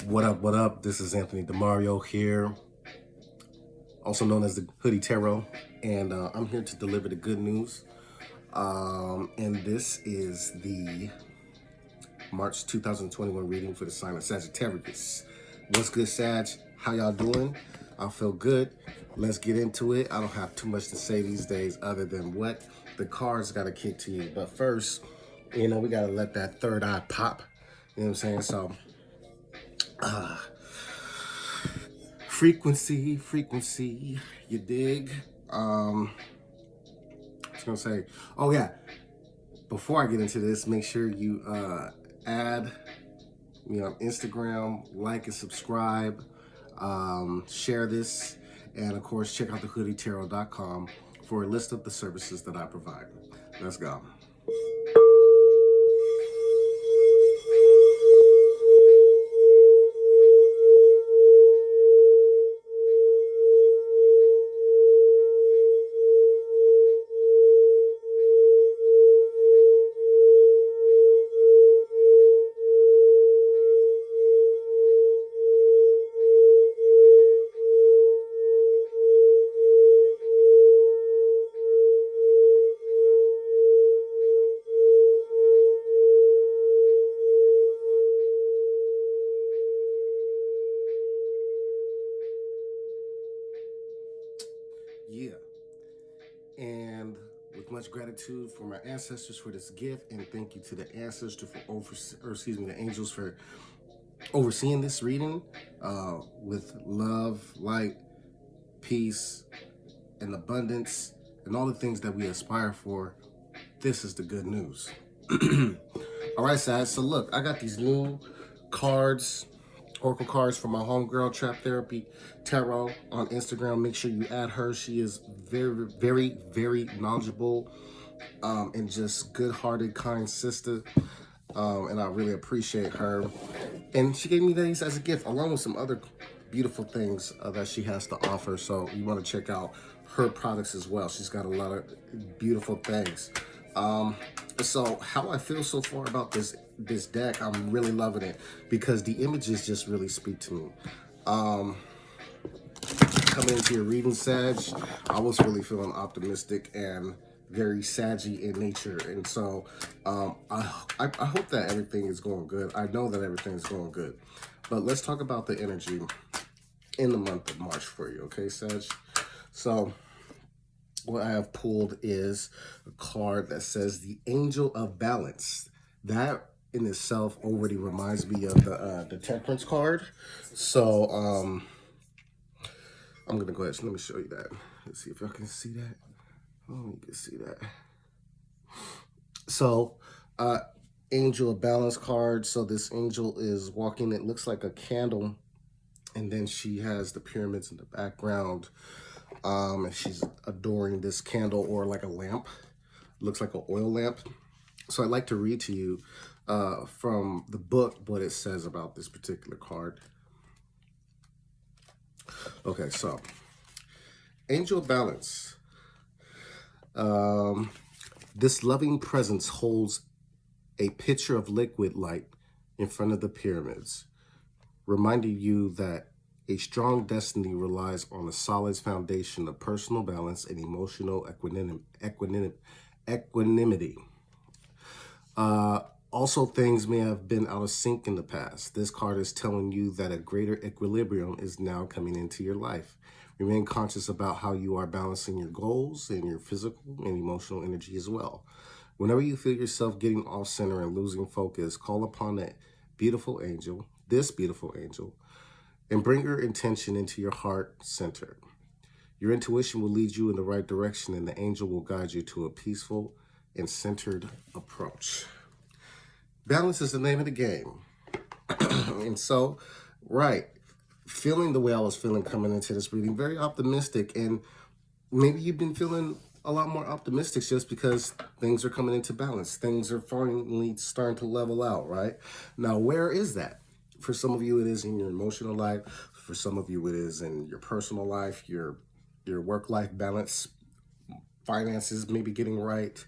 What up, what up? This is Anthony DeMario here, also known as the Hoodie Tarot, and I'm here to deliver the good news. And this is the March 2021 reading for the sign of Sagittarius. What's good, Sag? How y'all doing? I feel good. Let's get into it. I don't have too much to say these days other than what the cards got to kick to you. But first, we got to let that third eye pop. You know what I'm saying? So, frequency, you dig? I was gonna say, oh yeah, before I get into this, make sure you add me on Instagram, like and subscribe, share this, and of course check out thehoodietarot.com for a list of the services that I provide. Let's go. Yeah. And with much gratitude for my ancestors for this gift, and thank you to the ancestors for the angels for overseeing this reading with love, light, peace, and abundance, and all the things that we aspire for. This is the good news. All right, Sag. So look, I got these new cards, oracle cards from my homegirl Trap Therapy Tarot on Instagram. Make sure you add her. She is very knowledgeable and just good-hearted, kind sister. And I really appreciate her. And she gave me these as a gift, along with some other beautiful things that she has to offer. So you want to check out her products as well. She's got a lot of beautiful things. So how I feel so far about this deck, I'm really loving it because the images just really speak to me. Coming into your reading, Sag, I was really feeling optimistic and very saggy in nature, and so I hope that everything is going good. I know that everything is going good, but let's talk about the energy in the month of March for you, okay, Sag? So what I have pulled is a card that says the Angel of Balance. That in itself already reminds me of the Temperance card. So I'm gonna go ahead. So let me show you that. Let's see if I can see that. Oh, you can see that. So Angel of Balance card. So this angel is walking. It looks like a candle, and then she has the pyramids in the background. And she's adoring this candle or like a lamp. Looks like an oil lamp. So I'd like to read to you from the book what it says about this particular card. Okay, so Angel Balance. This loving presence holds a pitcher of liquid light in front of the pyramids, reminding you that a strong destiny relies on a solid foundation of personal balance and emotional equanimity. Also, things may have been out of sync in the past. This card is telling you that a greater equilibrium is now coming into your life. Remain conscious about how you are balancing your goals and your physical and emotional energy as well. Whenever you feel yourself getting off center and losing focus, call upon this beautiful angel, and bring your intention into your heart center. Your intuition will lead you in the right direction, and the angel will guide you to a peaceful and centered approach. Balance is the name of the game. And so, right, feeling the way I was feeling coming into this reading, very optimistic, and maybe you've been feeling a lot more optimistic just because things are coming into balance. Things are finally starting to level out, right? Now, where is that? For some of you, it is in your emotional life. For some of you, it is in your personal life, your work-life balance, finances maybe getting right.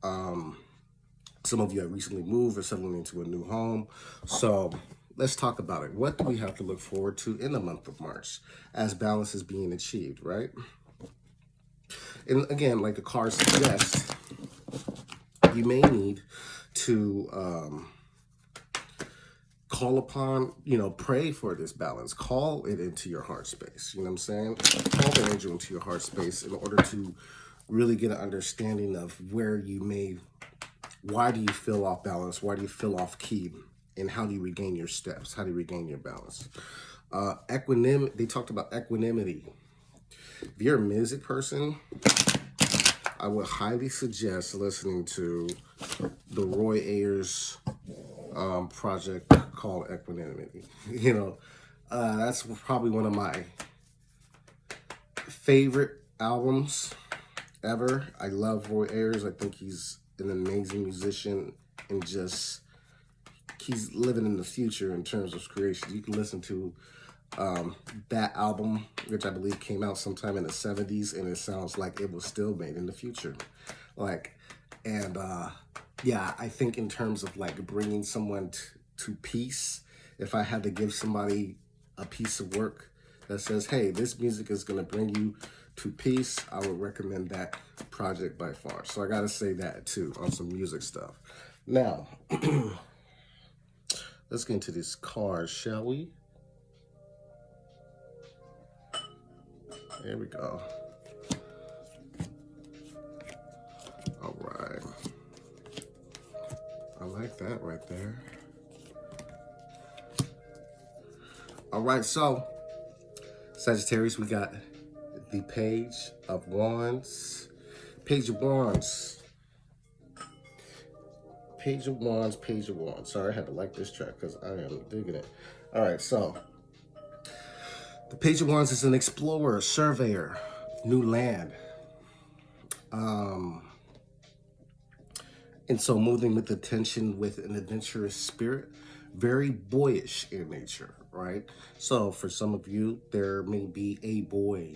Some of you have recently moved or settling into a new home. So let's talk about it. What do we have to look forward to in the month of March as balance is being achieved, right? And again, like the card suggests, you may need to call upon, pray for this balance. Call it into your heart space. You know what I'm saying? Call the angel into your heart space in order to really get an understanding of where why do you feel off balance? Why do you feel off key? And how do you regain your steps? How do you regain your balance? Equanimity. They talked about equanimity. If you're a music person, I would highly suggest listening to the Roy Ayers project called Equanimity. That's probably one of my favorite albums ever. I love Roy Ayers. I think he's an amazing musician and just he's living in the future in terms of creation. You can listen to that album, which I believe came out sometime in the 70s, and it sounds like it was still made in the future. I think in terms of like bringing someone to peace, if I had to give somebody a piece of work that says, hey, this music is going to bring you to peace, I would recommend that project by far. So I got to say that too on some music stuff. Now, let's get into these cards, shall we? There we go. All right. I like that right there. All right, so Sagittarius, we got the Page of Wands. Page of Wands. Page of Wands, Page of Wands. Sorry, I had to like this track because I am digging it. All right, so the Page of Wands is an explorer, surveyor, new land. And so moving with attention with an adventurous spirit, very boyish in nature, right? So for some of you, there may be a boy,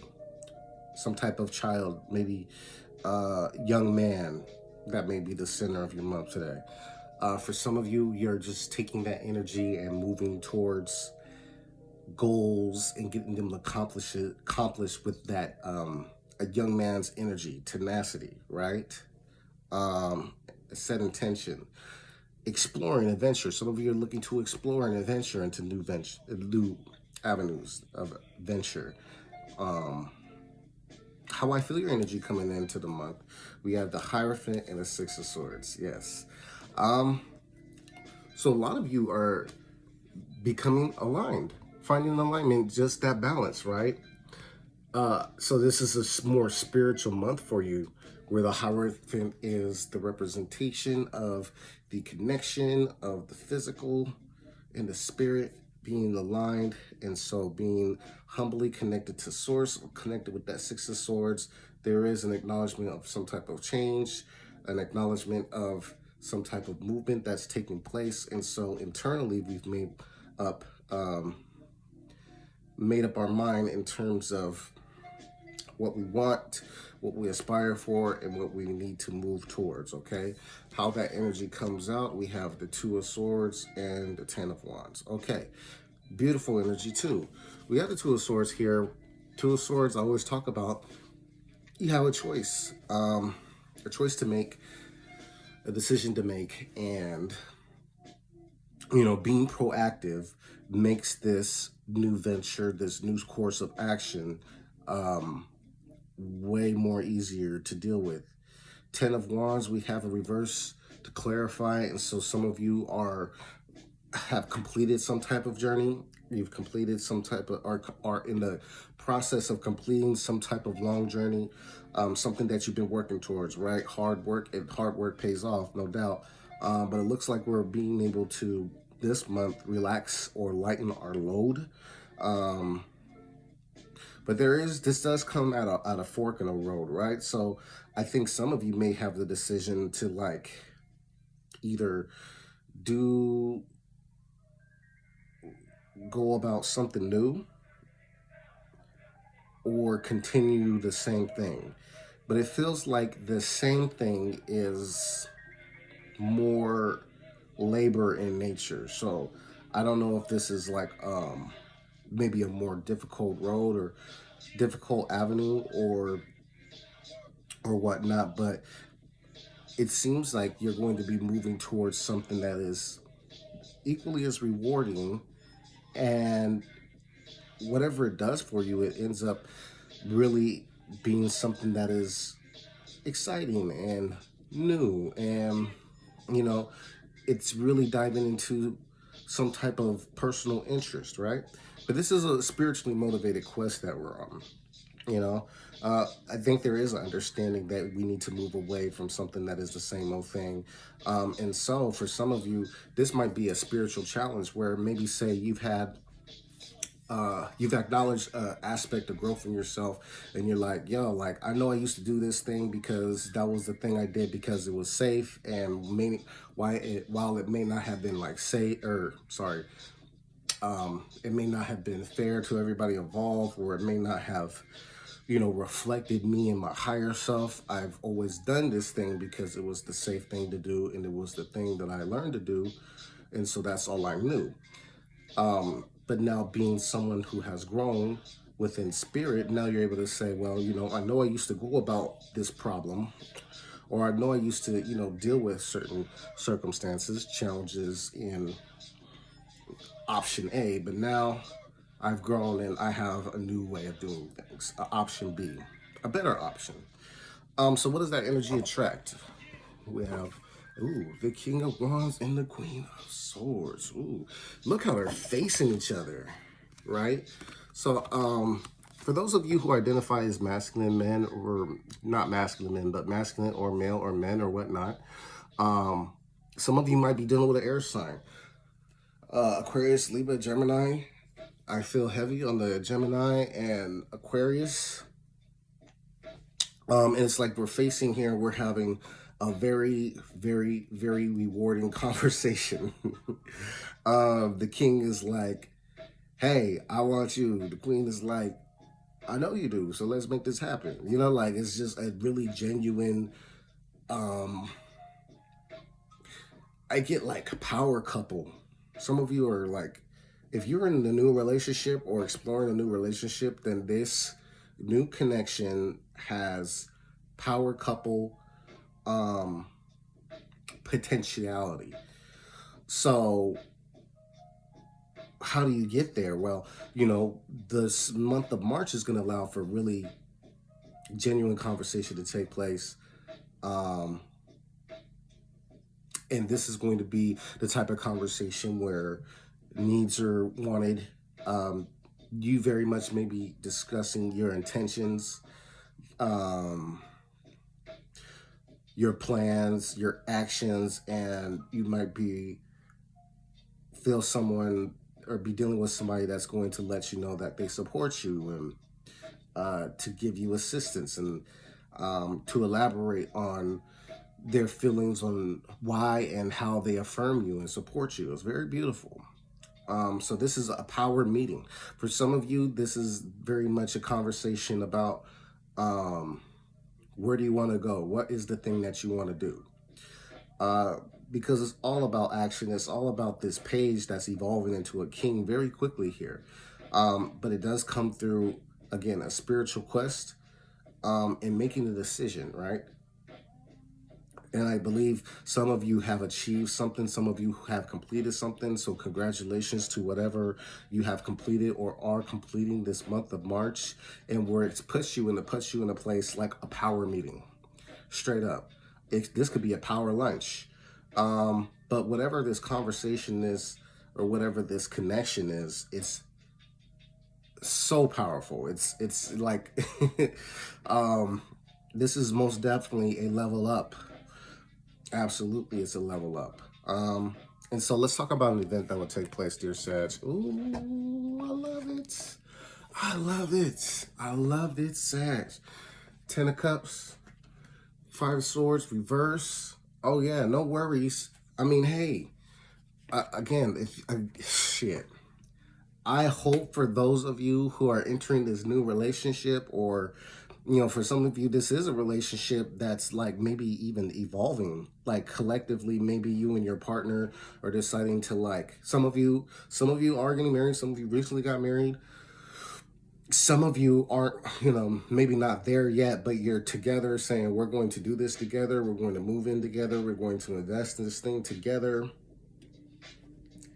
some type of child, maybe a young man that may be the center of your month today. For some of you, you're just taking that energy and moving towards goals and getting them accomplished with that a young man's energy, tenacity, right? Set intention, exploring adventure. Some of you are looking to explore an adventure into new avenues of venture. How I feel your energy coming into the month. We have the Hierophant and the Six of Swords. Yes. So a lot of you are becoming aligned, finding alignment, just that balance, right? So this is a more spiritual month for you, where the Hierophant is the representation of the connection of the physical and the spirit being aligned, and so being humbly connected to source, connected with that Six of Swords. There is an acknowledgement of some type of change, an acknowledgement of some type of movement that's taking place, and so internally we've made up our mind in terms of what we want, what we aspire for, and what we need to move towards, okay? How that energy comes out, we have the Two of Swords and the Ten of Wands. Okay, beautiful energy too. We have the Two of Swords here. Two of Swords, I always talk about, you have a choice to make, a decision to make, and, being proactive makes this new venture, this new course of action, way more easier to deal with. Ten of Wands, we have a reverse to clarify, and so some of you have completed some type of journey. You've completed some type of, are in the process of completing some type of long journey, something that you've been working towards, right? Hard work, and hard work pays off, no doubt. But it looks like we're being able to, this month, relax or lighten our load. But this does come at a fork in the road, right? So I think some of you may have the decision to either go about something new or continue the same thing. But it feels like the same thing is more labor in nature. So I don't know if this is like maybe a more difficult road or difficult avenue or whatnot, but it seems like you're going to be moving towards something that is equally as rewarding, and whatever it does for you, it ends up really being something that is exciting and new, and you know it's really diving into some type of personal interest, right? But this is a spiritually motivated quest that we're on. You know, I think there is an understanding that we need to move away from something that is the same old thing. And so, for some of you, this might be a spiritual challenge where maybe, say, you've acknowledged an aspect of growth in yourself, and you're like, yo, like, I know I used to do this thing because that was the thing I did because it was safe, and while it may not have been like safe, or sorry, it may not have been fair to everybody involved, or it may not have, reflected me and my higher self. I've always done this thing because it was the safe thing to do, and it was the thing that I learned to do, and so that's all I knew. But now, being someone who has grown within spirit, now you're able to say, well, I know I used to go about this problem, or I know I used to, deal with certain circumstances, challenges in option A, but now I've grown and I have a new way of doing things, option B, a better option. So what does that energy attract? We have, the King of Wands and the Queen of Swords. Ooh, look how they're facing each other, right? So, for those of you who identify as masculine men, or not masculine men, but masculine or male or men or whatnot, some of you might be dealing with an air sign. Aquarius, Libra, Gemini. I feel heavy on the Gemini and Aquarius. And it's like we're facing here, we're having a very, very, very rewarding conversation. The king is like, hey, I want you. The queen is like, I know you do, so let's make this happen. Like, it's just a really genuine, I get like power couple. Some of you are like, if you're in a new relationship or exploring a new relationship, then this new connection has power couple potentiality. So how do you get there? Well, this month of March is going to allow for really genuine conversation to take place. And this is going to be the type of conversation where needs are wanted. You very much may be discussing your intentions, your plans, your actions, and you might feel someone or be dealing with somebody that's going to let you know that they support you, and to give you assistance, and to elaborate on their feelings on why and how they affirm you and support you. It's very beautiful. So this is a power meeting. For some of you, this is very much a conversation about where do you want to go? What is the thing that you want to do? Because it's all about action. It's all about this page that's evolving into a king very quickly here. But it does come through, again, a spiritual quest, and making a decision, right? And I believe some of you have achieved something. Some of you have completed something. So congratulations to whatever you have completed or are completing this month of March, and where it puts you in a place like a power meeting, straight up. This could be a power lunch. But whatever this conversation is, or whatever this connection is, it's so powerful. It's like, this is most definitely a level up. Absolutely, it's a level up. And so let's talk about an event that will take place, dear Sag. Ooh, I love it. I love it. I love it, Sag. 10 of Cups, 5 of Swords, reverse. Oh yeah, no worries. I mean, hey, again, shit. I hope for those of you who are entering this new relationship, or You know, for some of you, this is a relationship that's like maybe even evolving. Like collectively, maybe you and your partner are deciding to like, some of you are getting married, some of you recently got married. Some of you aren't, you know, maybe not there yet, but you're together saying, we're going to do this together. We're going to move in together. We're going to invest in this thing together.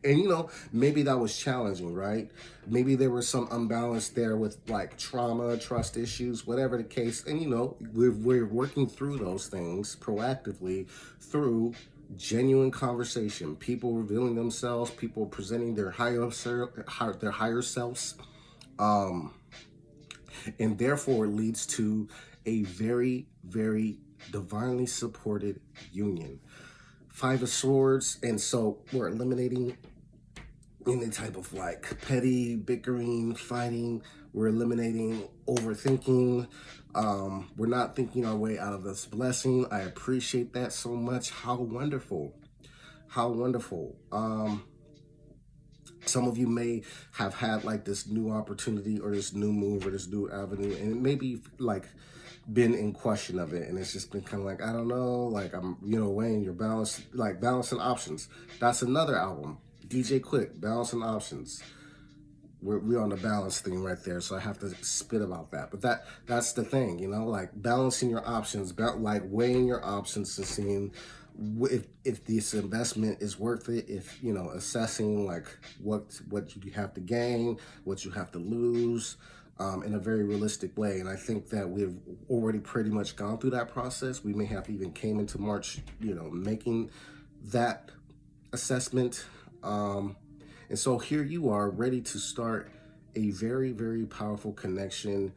And, you know, maybe that was challenging, right? Maybe there was some unbalance there with like trauma, trust issues, whatever the case. And, you know, we're working through those things proactively through genuine conversation, people revealing themselves, people presenting their higher selves. And therefore it leads to a very, very divinely supported union. Five of Swords, and so we're eliminating any type of like petty bickering, fighting. We're eliminating overthinking. We're not thinking our way out of this blessing. I appreciate that so much. How wonderful. How wonderful. Some of you may have had like this new opportunity or this new move or this new avenue, and it may be like been in question of it, and it's just been kind of like, I don't know, like I'm, you know, weighing your balance, like balancing options. That's another album, DJ Quick, Balancing Options. We're on the balance thing right there, so I have to spit about that. But that's the thing, you know, like balancing your options, like weighing your options and seeing if this investment is worth it, if, you know, assessing like what you have to gain, what you have to lose, in a very realistic way. And I think that we've already pretty much gone through that process. We may have even came into March, you know, making that assessment. And so here you are ready to start a very, very powerful connection,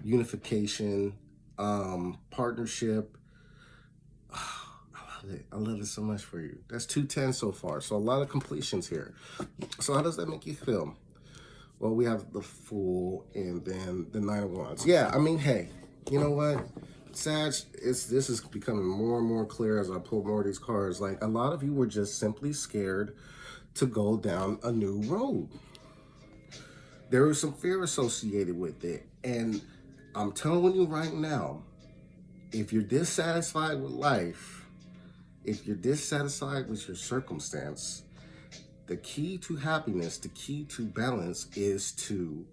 unification, partnership. I love it so much for you. That's 210 so far. So a lot of completions here. So how does that make you feel? Well, we have the Fool and then the Nine of Wands. Yeah, I mean, hey, you know what? Sag, this is becoming more and more clear as I pull more of these cards. Like, a lot of you were just simply scared to go down a new road. There was some fear associated with it. And I'm telling you right now, if you're dissatisfied with life, if you're dissatisfied with your circumstance, the key to happiness, the key to balance is to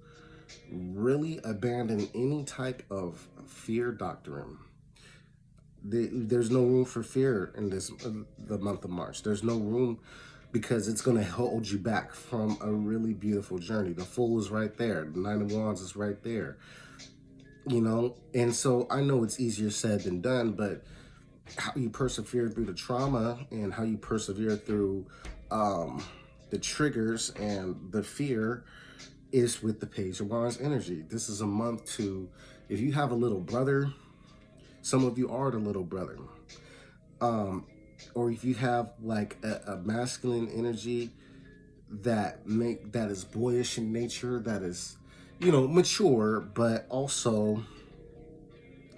really abandon any type of fear doctrine. There's no room for fear in the month of March. There's no room, because it's going to hold you back from a really beautiful journey. The Fool is right there. The Nine of Wands is right there. You know, and so I know it's easier said than done, but how you persevere through the trauma and how you persevere through the triggers and the fear is with the Page of Wands energy. This is a month to, if you have a little brother, some of you are the little brother. Or if you have like a masculine energy that is boyish in nature, that is, you know, mature, but also,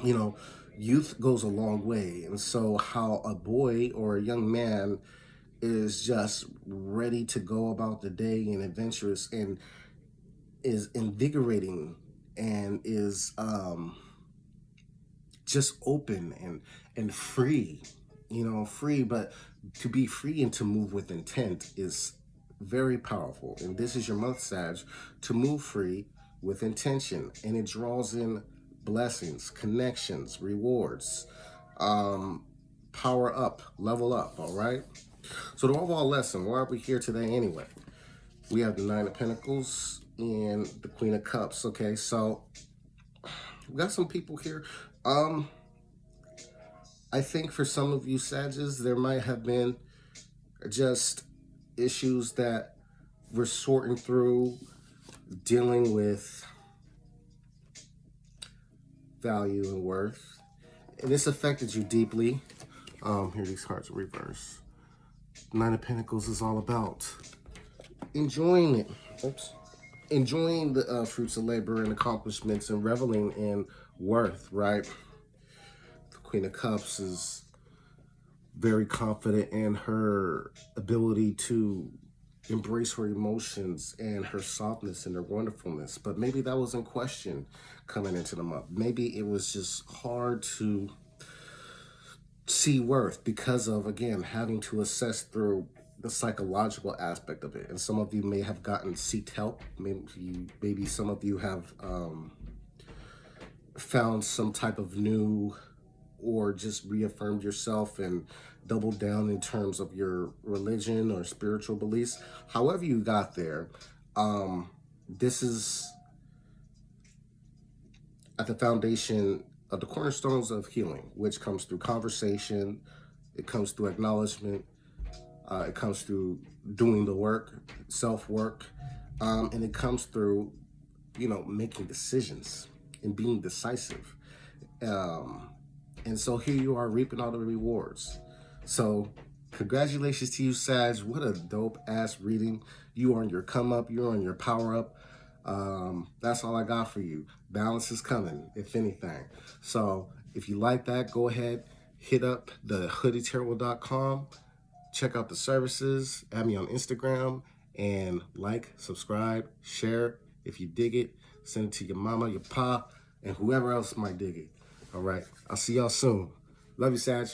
you know, youth goes a long way. And so how a boy or a young man is just ready to go about the day and adventurous and is invigorating and is just open and free, you know, free. But to be free and to move with intent is very powerful. And this is your month, Sag, to move free with intention. And it draws in blessings, connections, rewards, power up, level up, all right? So the overall lesson, why are we here today anyway? We have the Nine of Pentacles and the Queen of Cups. Okay, so we got some people here. I think for some of you Sages, there might have been just issues that we're sorting through, dealing with value and worth. And this affected you deeply. Here, these cards are reverse. Nine of Pentacles is all about enjoying it. Oops. Enjoying the fruits of labor and accomplishments and reveling in worth, right? The Queen of Cups is very confident in her ability to embrace her emotions and her softness and her wonderfulness. But maybe that was in question coming into the month. Maybe it was just hard to see worth because of, again, having to assess through the psychological aspect of it. And some of you may have gotten seeked help. Maybe some of you have found some type of new, or just reaffirmed yourself and doubled down in terms of your religion or spiritual beliefs. However you got there, this is at the foundation of the cornerstones of healing, which comes through conversation, it comes through acknowledgement, it comes through doing the work, self-work, and it comes through, making decisions and being decisive. And so here you are reaping all the rewards. So congratulations to you, Sag. What a dope ass reading. You are on your come up, you're on your power up. That's all I got for you. Balance is coming, if anything. So if you like that, go ahead, hit up the hoodieterror.com, check out the services, add me on Instagram, and like, subscribe, share. If you dig it, send it to your mama, your pa, and whoever else might dig it. All right, I'll see y'all soon. Love you, Sag.